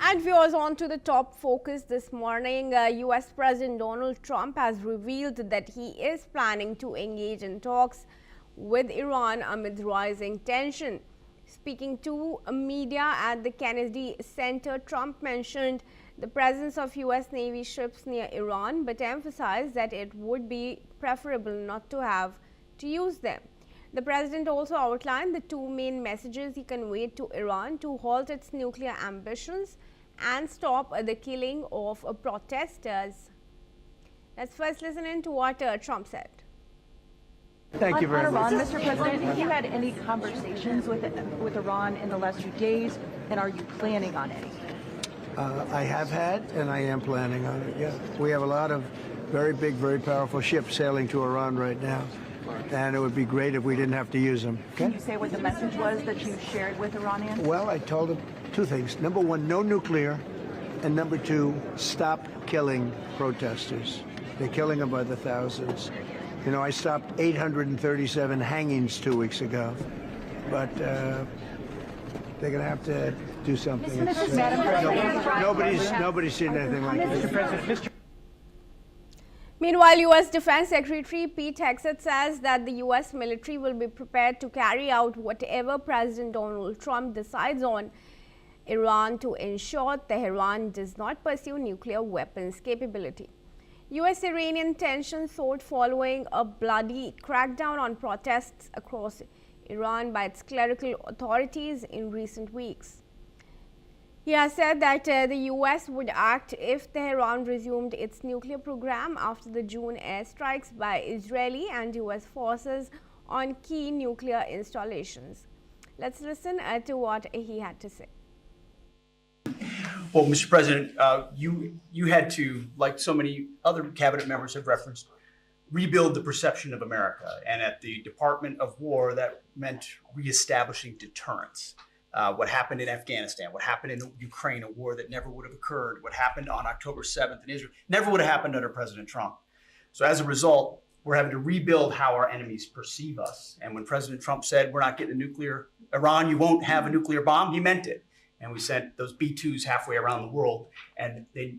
And viewers, on to the top focus this morning. US President Donald Trump has revealed that he is planning to engage in talks with Iran amid rising tension. Speaking to media at the Kennedy Center, Trump mentioned the presence of US Navy ships near Iran, but emphasized that it would be preferable not to have to use them. The president also outlined the two main messages he conveyed to Iran to halt its nuclear ambitions and stop the killing of protesters. Let's first listen in to what Trump said. Thank you very much. Mr. President, have you had any conversations with Iran in the last few days, and are you planning on any? I have had, and I am planning on it, yeah. We have a lot of very big, very powerful ships sailing to Iran right now, and it would be great if we didn't have to use them. Okay? Can you say what the message was that you shared with Iranians? Well, I told them two things. Number one, no nuclear, and number two, stop killing protesters. They're killing them by the thousands. You know, I stopped 837 hangings 2 weeks ago, but they're going to have to do something. Nobody's seen anything like this. Meanwhile, U.S. Defense Secretary Pete Hegseth says that the U.S. military will be prepared to carry out whatever President Donald Trump decides on Iran to ensure Tehran does not pursue nuclear weapons capability. U.S.-Iranian tensions soared following a bloody crackdown on protests across Iran by its clerical authorities in recent weeks. He has said that the U.S. would act if Tehran resumed its nuclear program after the June airstrikes by Israeli and U.S. forces on key nuclear installations. Let's listen to what he had to say. Well, Mr. President, you had to, like so many other cabinet members have referenced, rebuild the perception of America. And at the Department of War, that meant reestablishing deterrence. What happened in Afghanistan, what happened in Ukraine, a war that never would have occurred, what happened on October 7th in Israel, never would have happened under President Trump. So as a result, we're having to rebuild how our enemies perceive us. And when President Trump said, we're not getting a nuclear, Iran, you won't have a nuclear bomb, he meant it. And we sent those B-2s halfway around the world, and they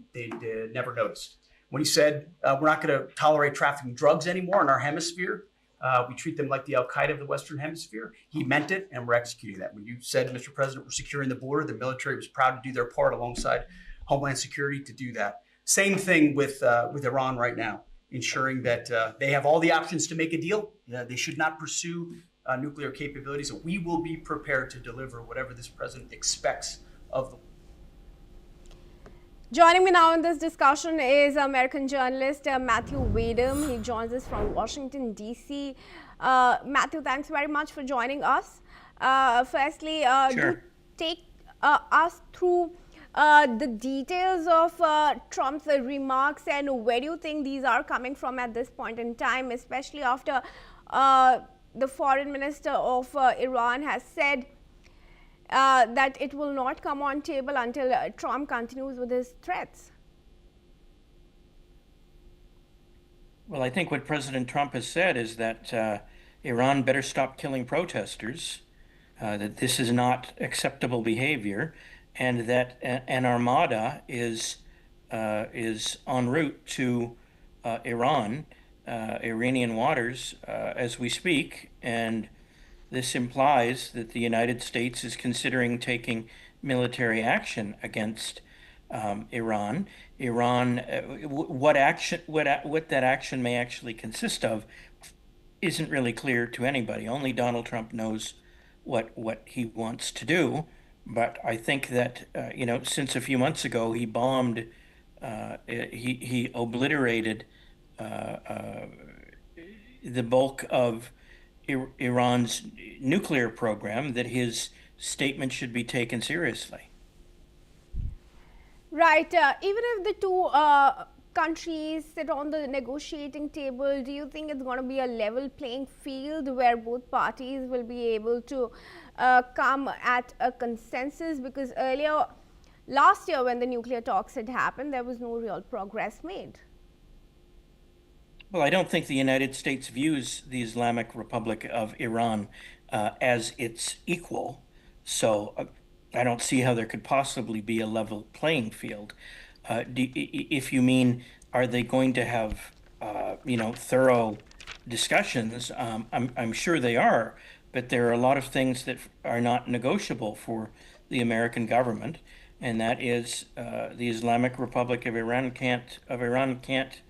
never noticed. When he said, we're not going to tolerate trafficking drugs anymore in our hemisphere, we treat them like the Al-Qaeda of the Western Hemisphere, he meant it, and we're executing that. When you said, Mr. President, we're securing the border, the military was proud to do their part alongside Homeland Security to do that. Same thing with Iran right now, ensuring that they have all the options to make a deal. They should not pursue nuclear capabilities. So we will be prepared to deliver whatever this president expects of them. Joining me now in this discussion is American journalist Matthew Wadham. He joins us from Washington, D.C. Matthew, thanks very much for joining us. Firstly, sure. Do take us through the details of Trump's remarks and where do you think these are coming from at this point in time, especially after the foreign minister of Iran has said that it will not come on table until Trump continues with his threats. Well, I think what President Trump has said is that Iran better stop killing protesters, that this is not acceptable behavior, and that an armada is en route to Iran, Iranian waters, as we speak, and this implies that the United States is considering taking military action against Iran. What that action may actually consist of isn't really clear to anybody. Only Donald Trump knows what he wants to do. But I think that since a few months ago he bombed, he obliterated the bulk of Iran's nuclear program, that his statement should be taken seriously. Right. Even if the two countries sit on the negotiating table, do you think it's going to be a level playing field where both parties will be able to come at a consensus? Because earlier, last year when the nuclear talks had happened, there was no real progress made. Well, I don't think the United States views the Islamic Republic of Iran as its equal. So I don't see how there could possibly be a level playing field. If you mean, are they going to have, thorough discussions? I'm sure they are, but there are a lot of things that are not negotiable for the American government, and that is the Islamic Republic of Iran can't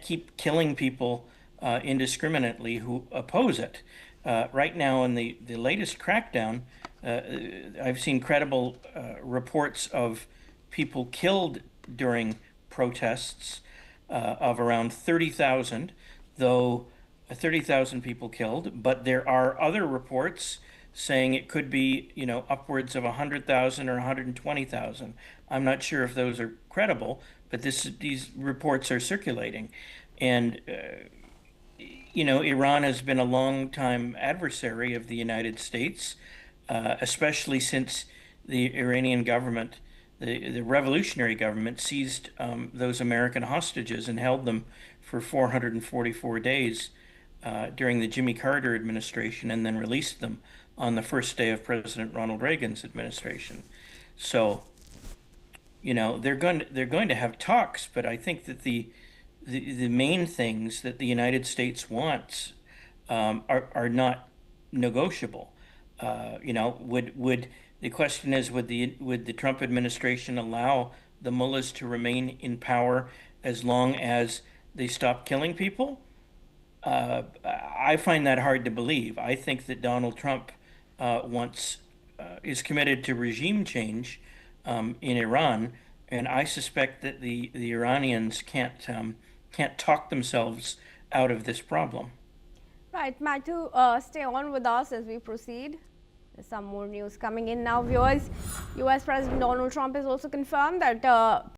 keep killing people indiscriminately who oppose it. Right now, in the latest crackdown, I've seen credible reports of people killed during protests of around 30,000, though 30,000 people killed, but there are other reports saying it could be, upwards of 100,000 or 120,000. I'm not sure if those are credible, but these reports are circulating. And, Iran has been a long-time adversary of the United States, especially since the Iranian government, the revolutionary government, seized those American hostages and held them for 444 days during the Jimmy Carter administration, and then released them on the first day of President Ronald Reagan's administration. So, they're going to have talks, but I think that the main things that the United States wants are not negotiable. Would the question is, would the Trump administration allow the mullahs to remain in power as long as they stop killing people? I find that hard to believe. I think that Donald Trump is committed to regime change in Iran, and I suspect that the Iranians can't talk themselves out of this problem. Right, Matthew, stay on with us as we proceed. There's some more news coming in now, viewers. US President Donald Trump has also confirmed that